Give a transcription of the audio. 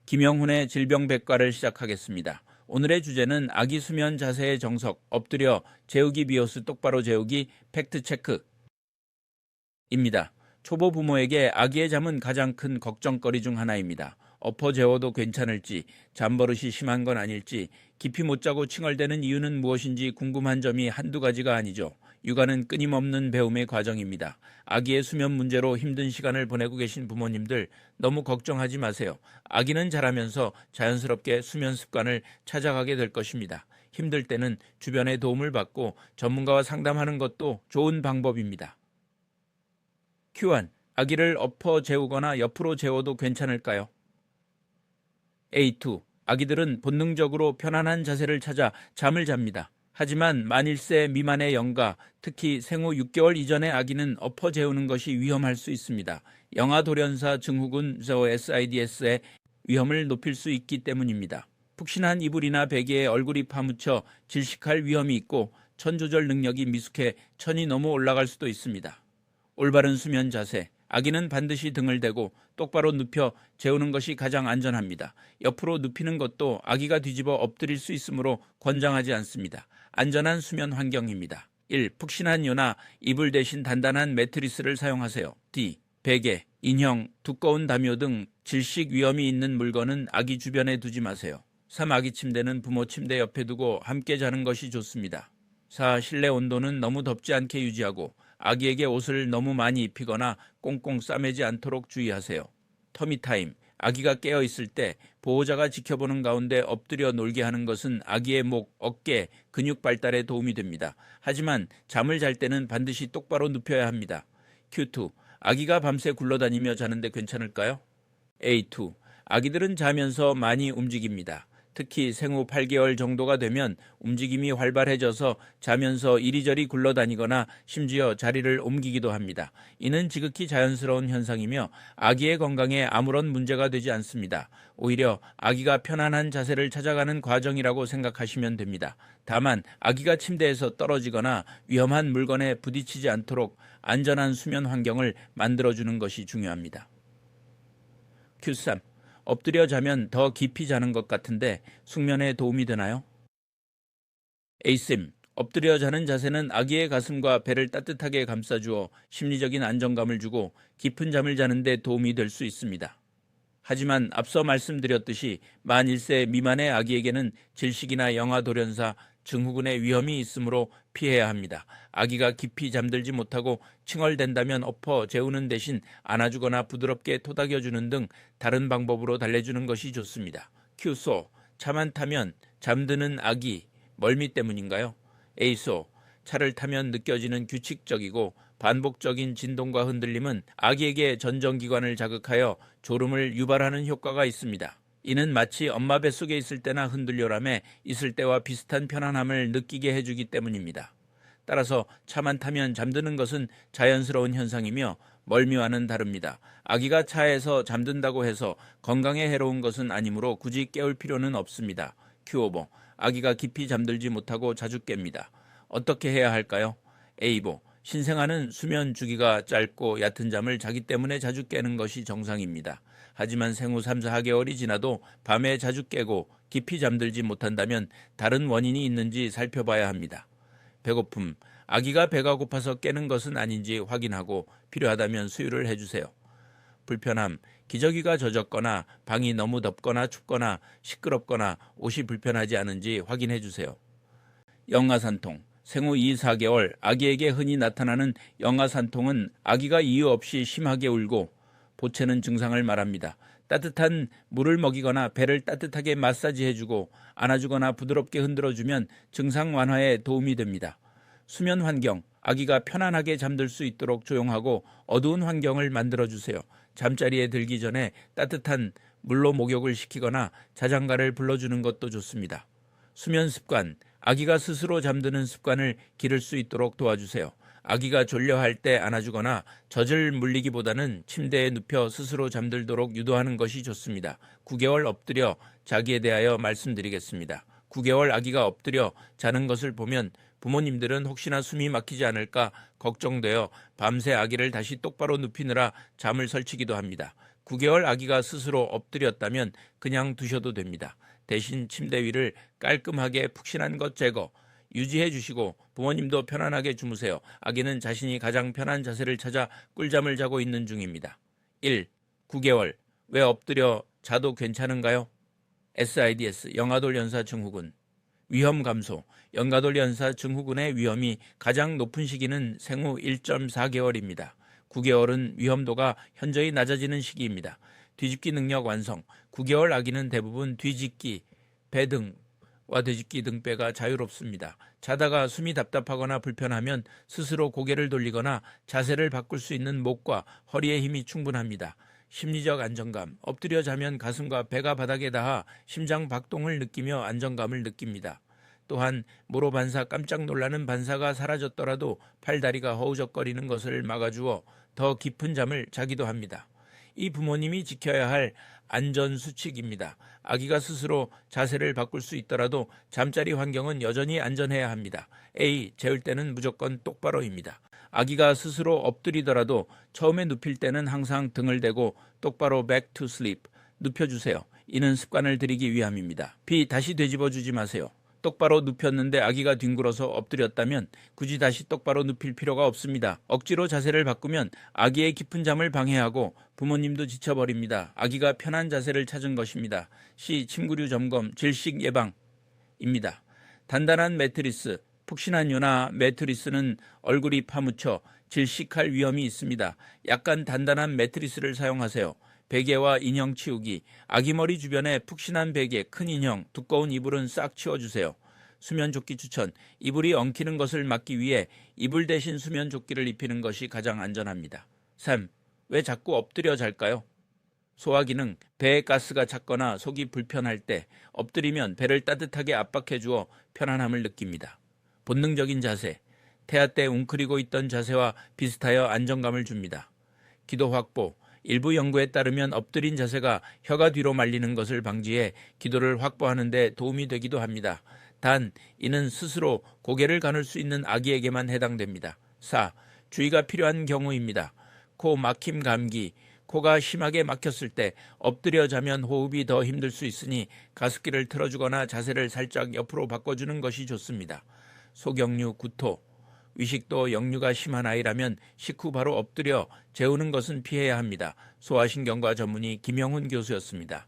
김영훈의 질병백과를 시작하겠습니다. 오늘의 주제는 아기 수면 자세의 정석, 엎드려 재우기 비호스 똑바로 재우기 팩트체크입니다. 초보 부모에게 아기의 잠은 가장 큰 걱정거리 중 하나입니다. 엎어 재워도 괜찮을지, 잠버릇이 심한 건 아닐지, 깊이 못 자고 칭얼대는 이유는 무엇인지 궁금한 점이 한두 가지가 아니죠. 육아는 끊임없는 배움의 과정입니다. 아기의 수면 문제로 힘든 시간을 보내고 계신 부모님들 너무 걱정하지 마세요. 아기는 자라면서 자연스럽게 수면 습관을 찾아가게 될 것입니다. 힘들 때는 주변의 도움을 받고 전문가와 상담하는 것도 좋은 방법입니다. Q1. 아기를 엎어 재우거나 옆으로 재워도 괜찮을까요? A2. 아기들은 본능적으로 편안한 자세를 찾아 잠을 잡니다. 하지만 만일세 미만의 영가, 특히 생후 6개월 이전의 아기는 엎어 재우는 것이 위험할 수 있습니다. 영아돌연사 증후군 SIDS의 위험을 높일 수 있기 때문입니다. 푹신한 이불이나 베개에 얼굴이 파묻혀 질식할 위험이 있고 천 조절 능력이 미숙해 천이 너무 올라갈 수도 있습니다. 올바른 수면 자세. 아기는 반드시 등을 대고 똑바로 눕혀 재우는 것이 가장 안전합니다. 옆으로 눕히는 것도 아기가 뒤집어 엎드릴 수 있으므로 권장하지 않습니다. 안전한 수면 환경입니다. 1. 푹신한 요나 이불 대신 단단한 매트리스를 사용하세요. D. 베개, 인형, 두꺼운 담요 등 질식 위험이 있는 물건은 아기 주변에 두지 마세요. 3. 아기 침대는 부모 침대 옆에 두고 함께 자는 것이 좋습니다. 4. 실내 온도는 너무 덥지 않게 유지하고 아기에게 옷을 너무 많이 입히거나 꽁꽁 싸매지 않도록 주의하세요. 터미타임. 아기가 깨어있을 때 보호자가 지켜보는 가운데 엎드려 놀게 하는 것은 아기의 목, 어깨, 근육 발달에 도움이 됩니다. 하지만 잠을 잘 때는 반드시 똑바로 눕혀야 합니다. Q2. 아기가 밤새 굴러다니며 자는데 괜찮을까요? A2. 아기들은 자면서 많이 움직입니다. 특히 생후 8개월 정도가 되면 움직임이 활발해져서 자면서 이리저리 굴러다니거나 심지어 자리를 옮기기도 합니다. 이는 지극히 자연스러운 현상이며 아기의 건강에 아무런 문제가 되지 않습니다. 오히려 아기가 편안한 자세를 찾아가는 과정이라고 생각하시면 됩니다. 다만 아기가 침대에서 떨어지거나 위험한 물건에 부딪히지 않도록 안전한 수면 환경을 만들어주는 것이 중요합니다. Q3. 엎드려 자면 더 깊이 자는 것 같은데 숙면에 도움이 되나요? A-쌤, 엎드려 자는 자세는 아기의 가슴과 배를 따뜻하게 감싸주어 심리적인 안정감을 주고 깊은 잠을 자는데 도움이 될 수 있습니다. 하지만 앞서 말씀드렸듯이 만 1세 미만의 아기에게는 질식이나 영아돌연사, 증후군의 위험이 있으므로 피해야 합니다. 아기가 깊이 잠들지 못하고 칭얼댄다면 엎어 재우는 대신 안아주거나 부드럽게 토닥여주는 등 다른 방법으로 달래주는 것이 좋습니다. Q소, 차만 타면 잠드는 아기, 멀미 때문인가요? A소, 차를 타면 느껴지는 규칙적이고 반복적인 진동과 흔들림은 아기에게 전정기관을 자극하여 졸음을 유발하는 효과가 있습니다. 이는 마치 엄마 뱃속에 있을 때나 흔들려라며 있을 때와 비슷한 편안함을 느끼게 해주기 때문입니다. 따라서 차만 타면 잠드는 것은 자연스러운 현상이며 멀미와는 다릅니다. 아기가 차에서 잠든다고 해서 건강에 해로운 것은 아니므로 굳이 깨울 필요는 없습니다. Q5보, 아기가 깊이 잠들지 못하고 자주 깹니다. 어떻게 해야 할까요? A보, 신생아는 수면 주기가 짧고 얕은 잠을 자기 때문에 자주 깨는 것이 정상입니다. 하지만 생후 3, 4개월이 지나도 밤에 자주 깨고 깊이 잠들지 못한다면 다른 원인이 있는지 살펴봐야 합니다. 배고픔, 아기가 배가 고파서 깨는 것은 아닌지 확인하고 필요하다면 수유를 해주세요. 불편함, 기저귀가 젖었거나 방이 너무 덥거나 춥거나 시끄럽거나 옷이 불편하지 않은지 확인해주세요. 영아산통, 생후 2, 4개월 아기에게 흔히 나타나는 영아산통은 아기가 이유 없이 심하게 울고 보채는 증상을 말합니다. 따뜻한 물을 먹이거나 배를 따뜻하게 마사지해주고 안아주거나 부드럽게 흔들어주면 증상 완화에 도움이 됩니다. 수면 환경, 아기가 편안하게 잠들 수 있도록 조용하고 어두운 환경을 만들어주세요. 잠자리에 들기 전에 따뜻한 물로 목욕을 시키거나 자장가를 불러주는 것도 좋습니다. 수면 습관, 아기가 스스로 잠드는 습관을 기를 수 있도록 도와주세요. 아기가 졸려할 때 안아주거나 젖을 물리기보다는 침대에 눕혀 스스로 잠들도록 유도하는 것이 좋습니다. 9개월 엎드려 자기에 대하여 말씀드리겠습니다. 9개월 아기가 엎드려 자는 것을 보면 부모님들은 혹시나 숨이 막히지 않을까 걱정되어 밤새 아기를 다시 똑바로 눕히느라 잠을 설치기도 합니다. 9개월 아기가 스스로 엎드렸다면 그냥 두셔도 됩니다. 대신 침대 위를 깔끔하게 푹신한 것 제거, 유지해 주시고 부모님도 편안하게 주무세요. 아기는 자신이 가장 편한 자세를 찾아 꿀잠을 자고 있는 중입니다. 1. 9개월. 왜 엎드려 자도 괜찮은가요? SIDS, 영아돌 연사 증후군. 위험 감소. 영아돌 연사 증후군의 위험이 가장 높은 시기는 생후 1.4개월입니다. 9개월은 위험도가 현저히 낮아지는 시기입니다. 뒤집기 능력 완성. 9개월 아기는 대부분 뒤집기, 배 등과 뒤집기 등배가 자유롭습니다. 자다가 숨이 답답하거나 불편하면 스스로 고개를 돌리거나 자세를 바꿀 수 있는 목과 허리의 힘이 충분합니다. 심리적 안정감. 엎드려 자면 가슴과 배가 바닥에 닿아 심장 박동을 느끼며 안정감을 느낍니다. 또한 모로 반사, 깜짝 놀라는 반사가 사라졌더라도 팔다리가 허우적거리는 것을 막아주어 더 깊은 잠을 자기도 합니다. 이 부모님이 지켜야 할 안전수칙입니다. 아기가 스스로 자세를 바꿀 수 있더라도 잠자리 환경은 여전히 안전해야 합니다. A. 재울 때는 무조건 똑바로입니다. 아기가 스스로 엎드리더라도 처음에 눕힐 때는 항상 등을 대고 똑바로 back to sleep, 눕혀주세요. 이는 습관을 들이기 위함입니다. B. 다시 되짚어 주지 마세요. 똑바로 눕혔는데 아기가 뒹굴어서 엎드렸다면 굳이 다시 똑바로 눕힐 필요가 없습니다. 억지로 자세를 바꾸면 아기의 깊은 잠을 방해하고 부모님도 지쳐버립니다. 아기가 편한 자세를 찾은 것입니다. C. 침구류 점검, 질식 예방입니다. 단단한 매트리스, 푹신한 유나 매트리스는 얼굴이 파묻혀 질식할 위험이 있습니다. 약간 단단한 매트리스를 사용하세요. 베개와 인형 치우기. 아기 머리 주변에 푹신한 베개, 큰 인형, 두꺼운 이불은 싹 치워주세요. 수면조끼 추천. 이불이 엉키는 것을 막기 위해 이불 대신 수면조끼를 입히는 것이 가장 안전합니다. 3. 왜 자꾸 엎드려 잘까요? 소화기능. 배에 가스가 찼거나 속이 불편할 때 엎드리면 배를 따뜻하게 압박해 주어 편안함을 느낍니다. 본능적인 자세. 태아 때 웅크리고 있던 자세와 비슷하여 안정감을 줍니다. 기도 확보. 일부 연구에 따르면 엎드린 자세가 혀가 뒤로 말리는 것을 방지해 기도를 확보하는 데 도움이 되기도 합니다. 단, 이는 스스로 고개를 가눌 수 있는 아기에게만 해당됩니다. 4. 주의가 필요한 경우입니다. 코 막힘 감기. 코가 심하게 막혔을 때 엎드려 자면 호흡이 더 힘들 수 있으니 가습기를 틀어주거나 자세를 살짝 옆으로 바꿔주는 것이 좋습니다. 소경류, 구토. 위식도 역류가 심한 아이라면 식후 바로 엎드려 재우는 것은 피해야 합니다. 소아신경과 전문의 김영훈 교수였습니다.